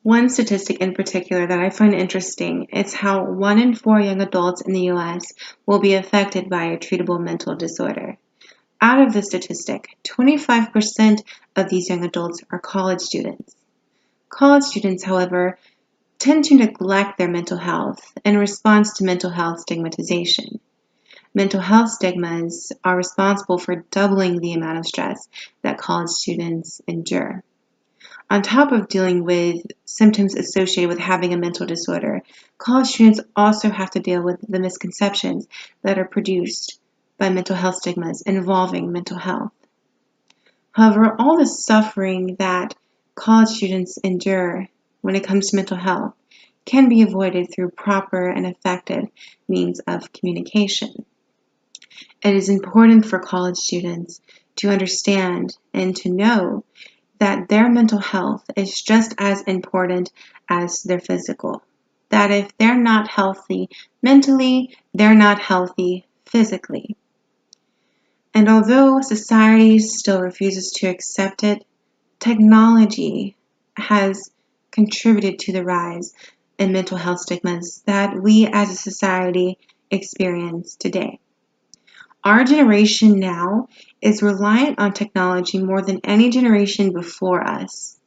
One statistic in particular that I find interesting is how 1 in 4 young adults in the US will be affected by a treatable mental disorder. Out of the statistic, 25% of these young adults are college students. College students, however, tend to neglect their mental health in response to mental health stigmatization. Mental health stigmas are responsible for doubling the amount of stress that college students endure. On top of dealing with symptoms associated with having a mental disorder, college students also have to deal with the misconceptions that are produced by mental health stigmas involving mental health. However, all the suffering that college students endure when it comes to mental health can be avoided through proper and effective means of communication. It is important for college students to understand and to know that their mental health is just as important as their physical. That if they're not healthy mentally, they're not healthy physically. And although society still refuses to accept it, technology has contributed to the rise in mental health stigmas that we as a society experience today. Our generation now is reliant on technology more than any generation before us.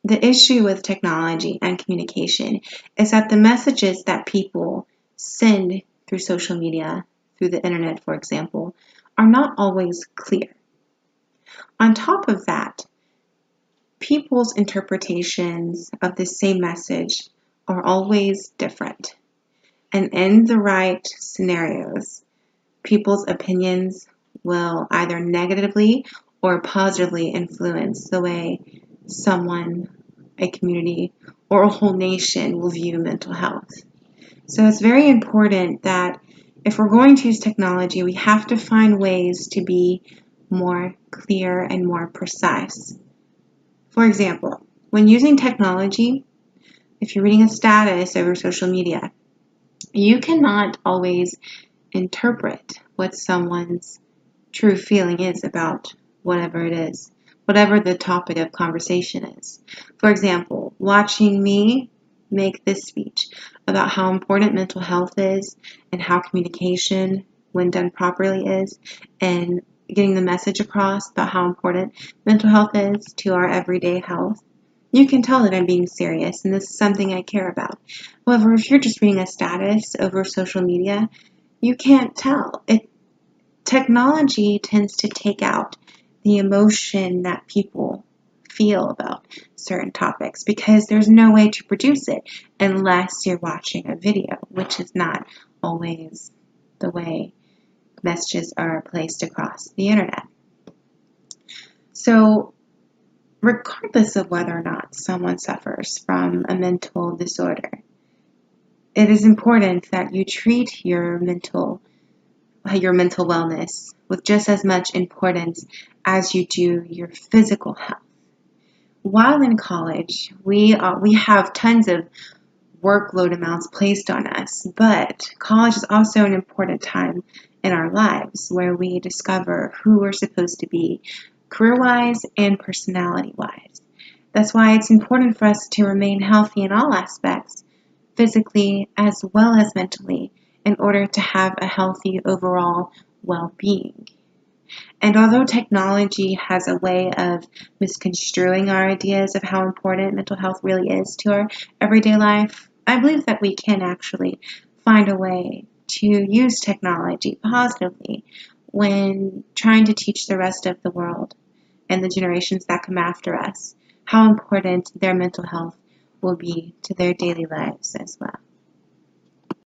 The issue with technology and communication is that the messages that people send through social media, through the internet, for example, are not always clear. On top of that, people's interpretations of the same message are always different. And in the right scenarios, people's opinions will either negatively or positively influence the way someone, a community, or a whole nation will view mental health. So it's very important that if we're going to use technology, we have to find ways to be more clear and more precise. For example, when using technology, if you're reading a status over social media, you cannot always interpret what someone's true feeling is about whatever it is, whatever the topic of conversation is. For example, watching me make this speech about how important mental health is and how communication, when done properly, is, and getting the message across about how important mental health is to our everyday health. You can tell that I'm being serious and this is something I care about. However, if you're just reading a status over social media, you can't tell. Technology tends to take out the emotion that people feel about certain topics because there's no way to produce it unless you're watching a video, which is not always the way messages are placed across the internet. So, regardless of whether or not someone suffers from a mental disorder, it is important that you treat your mental wellness with just as much importance as you do your physical health. While in college, we have tons of workload amounts placed on us, but college is also an important time in our lives where we discover who we're supposed to be career-wise and personality-wise. That's why it's important for us to remain healthy in all aspects, physically as well as mentally, in order to have a healthy overall well-being. And although technology has a way of misconstruing our ideas of how important mental health really is to our everyday life, I believe that we can actually find a way to use technology positively when trying to teach the rest of the world and the generations that come after us how important their mental health will be to their daily lives as well.